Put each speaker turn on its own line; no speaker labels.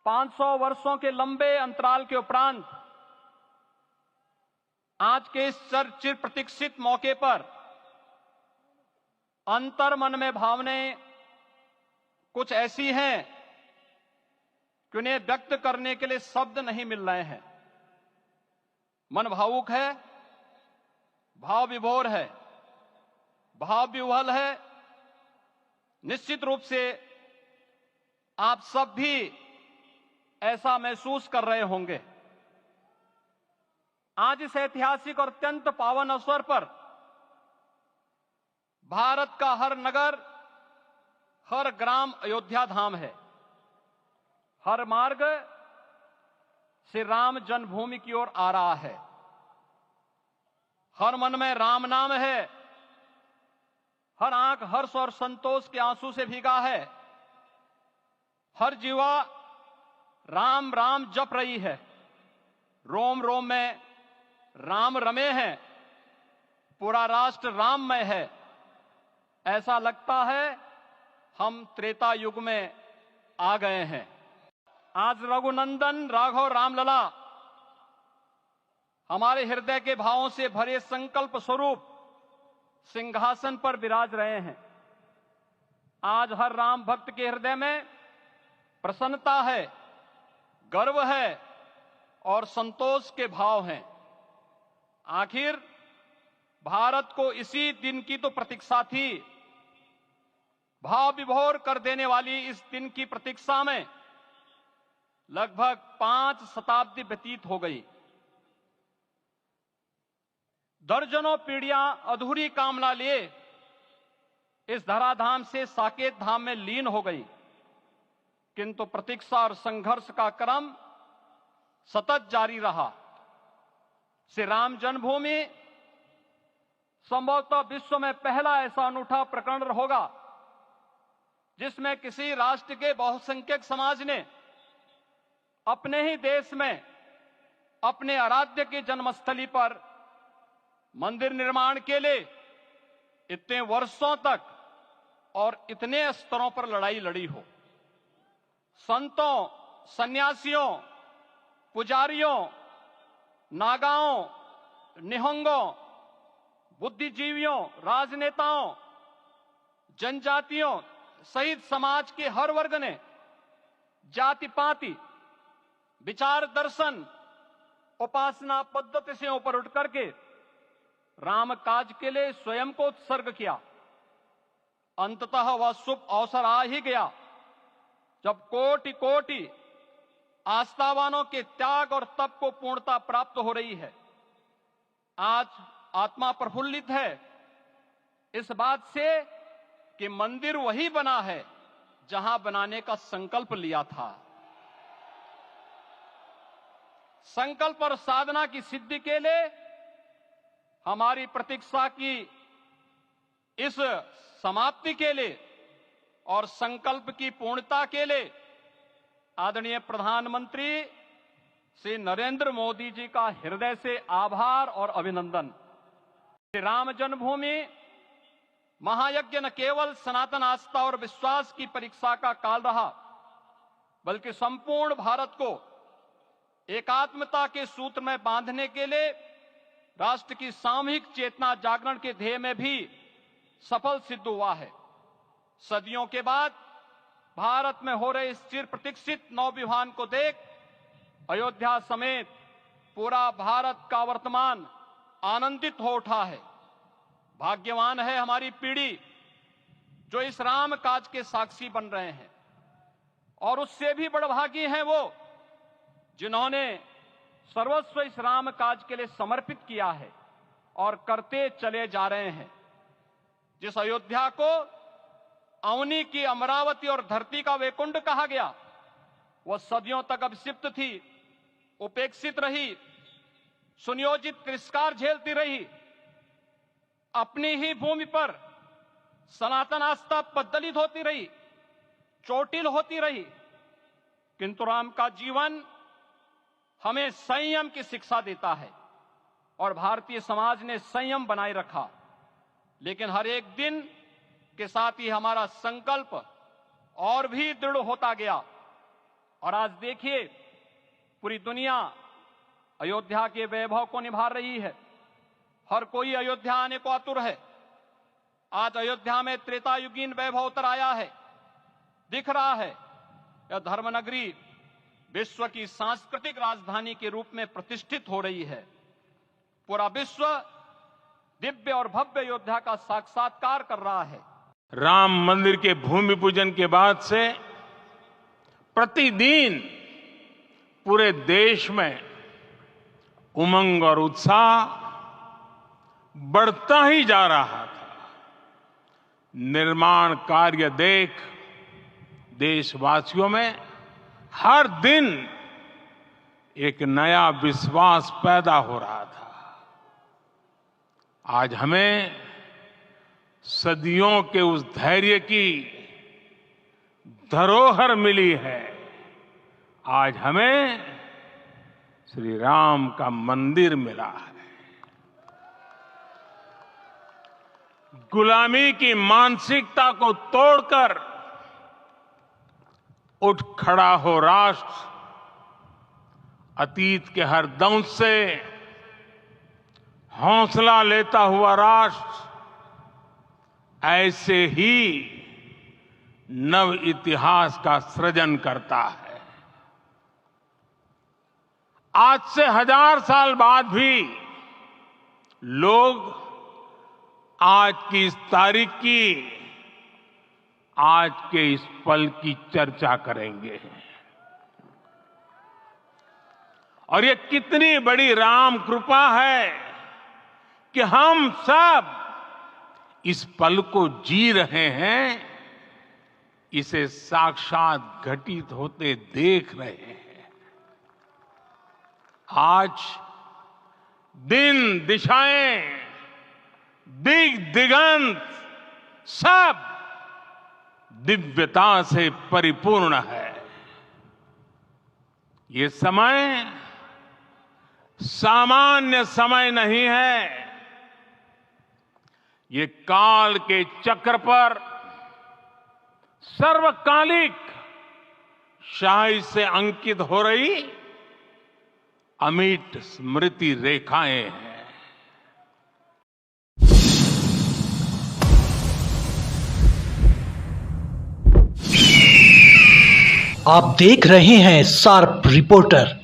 500 वर्षों के लंबे अंतराल के उपरांत आज के इस चिर प्रतीक्षित मौके पर अंतर मन में भावनाएं कुछ ऐसी हैं कि उन्हें व्यक्त करने के लिए शब्द नहीं मिल रहे हैं। मन भावुक है, भाव विभोर है, भाव विह्वल है। निश्चित रूप से आप सब भी ऐसा महसूस कर रहे होंगे। आज इस ऐतिहासिक और अत्यंत पावन अवसर पर भारत का हर नगर, हर ग्राम अयोध्या धाम है। हर मार्ग श्री राम जन्मभूमि की ओर आ रहा है। हर मन में राम नाम है। हर आंख हर्ष और संतोष के आंसू से भीगा है। हर जीवा राम राम जप रही है। रोम रोम में राम रमे हैं। पूरा राष्ट्र राममय है। ऐसा लगता है हम त्रेता युग में आ गए हैं। आज रघुनंदन राघव रामलला हमारे हृदय के भावों से भरे संकल्प स्वरूप सिंहासन पर विराज रहे हैं। आज हर राम भक्त के हृदय में प्रसन्नता है, गर्व है और संतोष के भाव हैं। आखिर भारत को इसी दिन की तो प्रतीक्षा थी। भाव विभोर कर देने वाली इस दिन की प्रतीक्षा में लगभग 5 शताब्दी व्यतीत हो गई। दर्जनों पीढ़ियां अधूरी कामना लिए इस धराधाम से साकेत धाम में लीन हो गई, किंतु प्रतीक्षा और संघर्ष का क्रम सतत जारी रहा। श्री राम जन्मभूमि संभवतः विश्व में पहला ऐसा अनूठा प्रकरण होगा जिसमें किसी राष्ट्र के बहुसंख्यक समाज ने अपने ही देश में अपने आराध्य की जन्मस्थली पर मंदिर निर्माण के लिए इतने वर्षों तक और इतने स्तरों पर लड़ाई लड़ी हो। संतों, सन्यासियों, पुजारियों, नागाओं, निहंगों, बुद्धिजीवियों, राजनेताओं, जनजातियों सहित समाज के हर वर्ग ने जाति पाति, विचार दर्शन, उपासना पद्धति से ऊपर उठ करके राम काज के लिए स्वयं को उत्सर्ग किया। अंततः वह शुभ अवसर आ ही गया जब कोटि कोटि आस्थावानों के त्याग और तप को पूर्णता प्राप्त हो रही है। आज आत्मा प्रफुल्लित है इस बात से कि मंदिर वही बना है जहां बनाने का संकल्प लिया था। संकल्प और साधना की सिद्धि के लिए हमारी प्रतीक्षा की इस समाप्ति के लिए और संकल्प की पूर्णता के लिए आदरणीय प्रधानमंत्री श्री नरेंद्र मोदी जी का हृदय से आभार और अभिनंदन। श्री राम जन्मभूमि महायज्ञ न केवल सनातन आस्था और विश्वास की परीक्षा का काल रहा, बल्कि संपूर्ण भारत को एकात्मता के सूत्र में बांधने के लिए राष्ट्र की सामूहिक चेतना जागरण के ध्येय में भी सफल सिद्ध हुआ है। सदियों के बाद भारत में हो रहे इस चिर प्रतीक्षित नवविवाह को देख अयोध्या समेत पूरा भारत का वर्तमान आनंदित हो उठा है। भाग्यवान है हमारी पीढ़ी जो इस राम काज के साक्षी बन रहे हैं, और उससे भी बड़भागी हैं वो जिन्होंने सर्वस्व इस राम काज के लिए समर्पित किया है और करते चले जा रहे हैं। जिस अयोध्या को अवनी की अमरावती और धरती का वैकुंठ कहा गया, वह सदियों तक अभिषिप्त थी, उपेक्षित रही, सुनियोजित तिरस्कार झेलती रही। अपनी ही भूमि पर सनातन आस्था पद्दलित होती रही, चोटिल होती रही, किंतु राम का जीवन हमें संयम की शिक्षा देता है और भारतीय समाज ने संयम बनाए रखा। लेकिन हर एक दिन के साथ ही हमारा संकल्प और भी दृढ़ होता गया। और आज देखिए पूरी दुनिया अयोध्या के वैभव को निभा रही है। हर कोई अयोध्या आने को आतुर है। आज अयोध्या में त्रेतायुगीन वैभव उतर आया है, दिख रहा है। यह धर्मनगरी विश्व की सांस्कृतिक राजधानी के रूप में प्रतिष्ठित हो रही है। पूरा विश्व दिव्य और भव्य अयोध्या का साक्षात्कार कर रहा है।
राम मंदिर के भूमि पूजन के बाद से प्रतिदिन पूरे देश में उमंग और उत्साह बढ़ता ही जा रहा था। निर्माण कार्य देख देशवासियों में हर दिन एक नया विश्वास पैदा हो रहा था। आज हमें सदियों के उस धैर्य की धरोहर मिली है। आज हमें श्री राम का मंदिर मिला है। गुलामी की मानसिकता को तोड़कर उठ खड़ा हो राष्ट्र। अतीत के हर दंश से हौसला लेता हुआ राष्ट्र ऐसे ही नव इतिहास का सृजन करता है। आज से 1000 साल बाद भी लोग आज की इस तारीख की, आज के इस पल की चर्चा करेंगे। और ये कितनी बड़ी राम कृपा है कि हम सब इस पल को जी रहे हैं, इसे साक्षात घटित होते देख रहे हैं। आज दिन दिशाएं दिग दिगंत सब दिव्यता से परिपूर्ण है। ये समय सामान्य समय नहीं है। ये काल के चक्र पर सर्वकालिक शाही से अंकित हो रही अमिट स्मृति रेखाएं हैं।
आप देख रहे हैं शार्प रिपोर्टर।